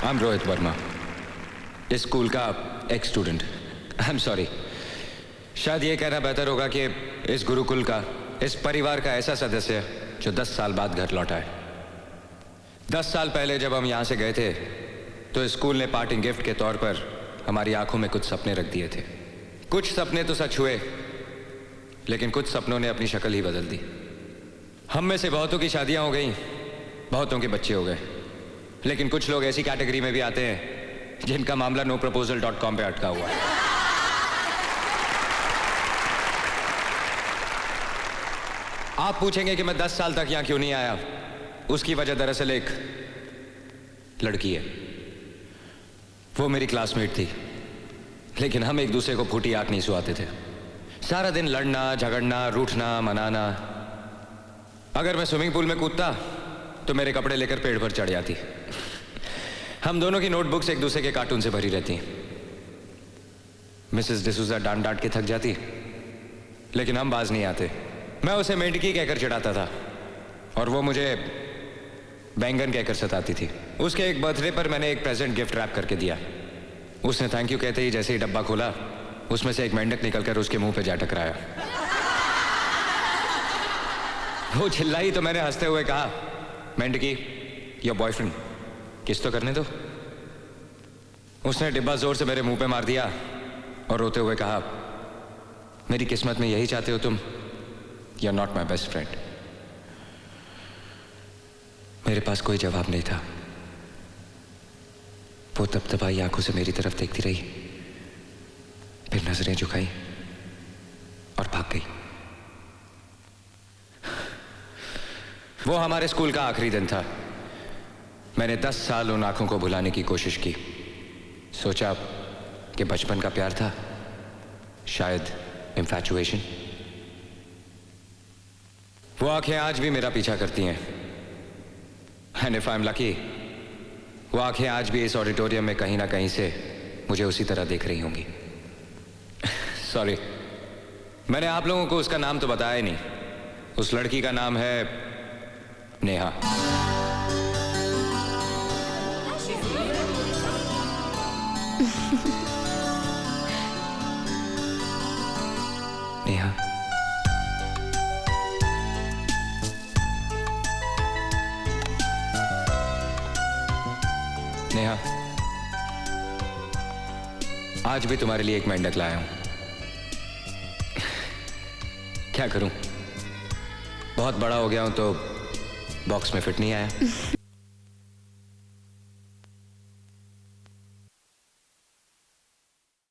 I am Rohit Verma, इस school का x student. I am sorry, शायद ये कहना बेहतर होगा कि इस गुरुकुल का, इस परिवार का ऐसा सदस्य जो 10 साल बाद घर लौटा है। 10 साल पहले जब हम यहाँ से गए थे तो स्कूल ने पार्टिंग गिफ्ट के तौर पर हमारी आंखों में कुछ सपने रख दिए थे। कुछ सपने तो सच हुए, लेकिन कुछ सपनों ने अपनी शक्ल ही बदल दी। हम में से बहुतों की शादियां हो गई, बहुतों के बच्चे हो गए, लेकिन कुछ लोग ऐसी कैटेगरी में भी आते हैं जिनका मामला noproposal.com पे अटका हुआ है। आप पूछेंगे कि मैं 10 साल तक यहां क्यों नहीं आया। उसकी वजह दरअसल एक लड़की है। वो मेरी क्लासमेट थी, लेकिन हम एक दूसरे को फूटी आंख नहीं सुहाते थे। सारा दिन लड़ना, झगड़ना, रूठना, मनाना। अगर मैं स्विमिंग पूल में कूदता तो मेरे कपड़े लेकर पेड़ पर चढ़ जाती। हम दोनों की नोटबुक्स एक दूसरे के कार्टून से भरी रहती। मिसेस डिसूजा डांट डांट के थक जाती, लेकिन हम बाज नहीं आते। मैं उसे मेंढकी कहकर चिढ़ाता था और वो मुझे बैंगन कहकर सताती थी। उसके एक बर्थडे पर मैंने एक प्रेजेंट गिफ्ट रैप करके दिया। उसने थैंक यू कहते ही जैसे ही डब्बा खोला, उसमें से एक मेंढक निकलकर उसके मुंह पे जा टकराया। वो चिल्लाई तो मैंने हंसते हुए कहा, मेंढकी, योर बॉयफ्रेंड, किस तो करने दो। उसने डिब्बा जोर से मेरे मुंह पे मार दिया और रोते हुए कहा, मेरी किस्मत में यही चाहते हो तुम? You are not my best friend. मेरे पास कोई जवाब नहीं था। वो तपतपाई आंखों से मेरी तरफ देखती रही, फिर नजरें झुकाई और भाग गई। वो हमारे स्कूल का आखिरी दिन था। मैंने 10 साल उन आंखों को भुलाने की कोशिश की। सोचा कि बचपन का प्यार था, शायद इंफैचुएशन। वो आंखें आज भी मेरा पीछा करती हैं। And if I am lucky, वो आंखें आज भी इस ऑडिटोरियम में कहीं ना कहीं से मुझे उसी तरह देख रही होंगी। सॉरी, मैंने आप लोगों को उसका नाम तो बताया ही नहीं। उस लड़की का नाम है नेहा। नेहा, नेहा, आज भी तुम्हारे लिए एक मेंढक लाया हूं। क्या करूं, बहुत बड़ा हो गया हूं तो बॉक्स में फिट नहीं आया।